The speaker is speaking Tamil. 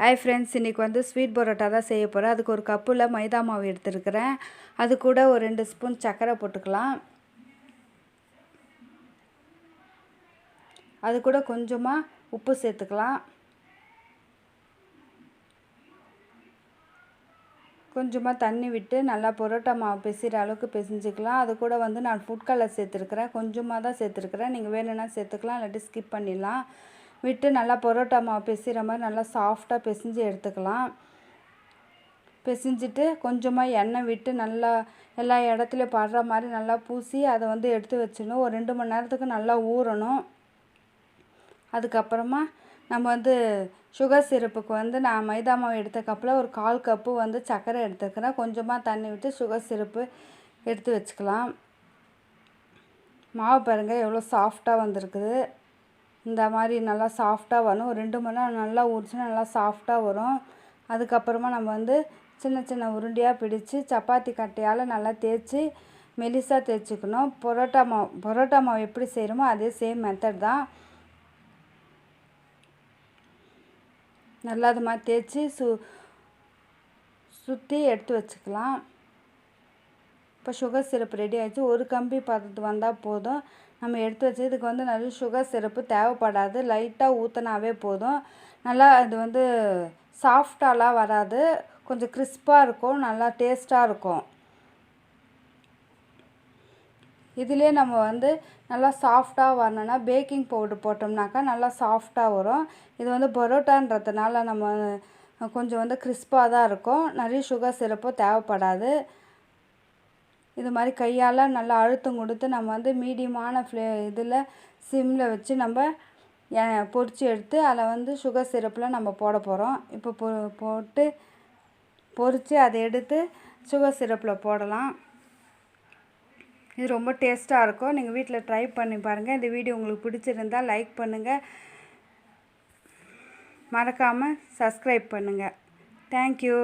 ஹாய் ஃப்ரெண்ட்ஸ், இன்றைக்கி வந்து ஸ்வீட் பரோட்டா தான் செய்ய போகிறேன். அதுக்கு ஒரு கப்பில் மைதா மாவு எடுத்துருக்கிறேன். அது கூட ஒரு 2 ஸ்பூன் சர்க்கரை போட்டுக்கலாம். அது கூட கொஞ்சமாக உப்பு சேர்த்துக்கலாம். கொஞ்சமாக தண்ணி விட்டு நல்லா பரோட்டா மாவு பிசைகிற அளவுக்கு பிசைஞ்சிக்கலாம். அது கூட வந்து நான் ஃபுட் கலர் சேர்த்துருக்குறேன். கொஞ்சமாக தான் சேர்த்துருக்குறேன். நீங்கள் வேணும்னா சேர்த்துக்கலாம், இல்லாட்டி ஸ்கிப் பண்ணிடலாம். விட்டு நல்லா பரோட்டா மாவு பிசைகிற மாதிரி நல்லா சாஃப்டாக பிசைஞ்சு எடுத்துக்கலாம். பிசைஞ்சிட்டு கொஞ்சமாக எண்ணெய் விட்டு நல்லா எல்லா இடத்துலையும் படுற மாதிரி நல்லா பூசி அதை வந்து எடுத்து வச்சிடணும். ஒரு 2 மணி நேரத்துக்கு நல்லா ஊறணும். அதுக்கப்புறமா நம்ம வந்து சுகர் சிரப்புக்கு வந்து நான் மைதா மாவு எடுத்த கப்பில் ஒரு 1/4 கப்பு வந்து சர்க்கரை எடுத்துக்கிறேன். கொஞ்சமாக தண்ணி விட்டு சுகர் சிரப்பு எடுத்து வச்சுக்கலாம். மாவு பாருங்கள் எவ்வளோ சாஃப்டாக வந்திருக்குது. இந்த மாதிரி நல்லா சாஃப்டாக வரும். ஒரு 2 மணி நேரம் நல்லா ஊறிச்சுன்னா நல்லா சாஃப்டாக வரும். அதுக்கப்புறமா நம்ம வந்து சின்ன சின்ன உருண்டையாக பிடிச்சி சப்பாத்தி கட்டையால் நல்லா தேய்ச்சி மெலிசாக தேய்ச்சிக்கணும். பரோட்டா மாவு எப்படி செய்கிறோமோ அதே சேம் மெத்தட் தான். நல்லா அது மாதிரி தேய்ச்சி சுற்றி எடுத்து வச்சுக்கலாம். இப்போ சுகர் சிரப் ரெடி ஆகிடுச்சு. ஒரு கம்பி பதத்துக்கு வந்தால் போதும். நம்ம எடுத்து வச்சு இதுக்கு வந்து நிறைய சுகர் சிரப்பு தேவைப்படாது. லைட்டாக ஊற்றினாவே போதும். நல்லா இது வந்து சாஃப்டாலாம் வராது, கொஞ்சம் கிறிஸ்பாக இருக்கும், நல்லா டேஸ்ட்டாக இருக்கும். இதிலே நம்ம வந்து நல்லா சாஃப்டாக வரணுன்னா பேக்கிங் பவுடர் போட்டோம்னாக்கா நல்லா சாஃப்டாக வரும். இது வந்து பரோட்டான்றதுனால நம்ம கொஞ்சம் வந்து கிறிஸ்பாக தான் இருக்கும். நிறைய சுகர் சிரப்பும் தேவைப்படாது. இது மாதிரி கையால் நல்லா அழுத்தம் கொடுத்து நம்ம வந்து மீடியமான இதில் சிம்மில் வச்சு நம்ம பொரித்து எடுத்து அதில் வந்து சுகர் சிரப்பில் நம்ம போட போகிறோம். இப்போ போட்டு பொரித்து அதை எடுத்து சுகர் சிரப்பில் போடலாம். இது ரொம்ப டேஸ்ட்டாக இருக்கும். நீங்கள் வீட்டில் ட்ரை பண்ணி பாருங்கள். இந்த வீடியோ உங்களுக்கு பிடிச்சிருந்தால் லைக் பண்ணுங்கள், மறக்காமல் சப்ஸ்கிரைப் பண்ணுங்கள். தேங்க்யூ.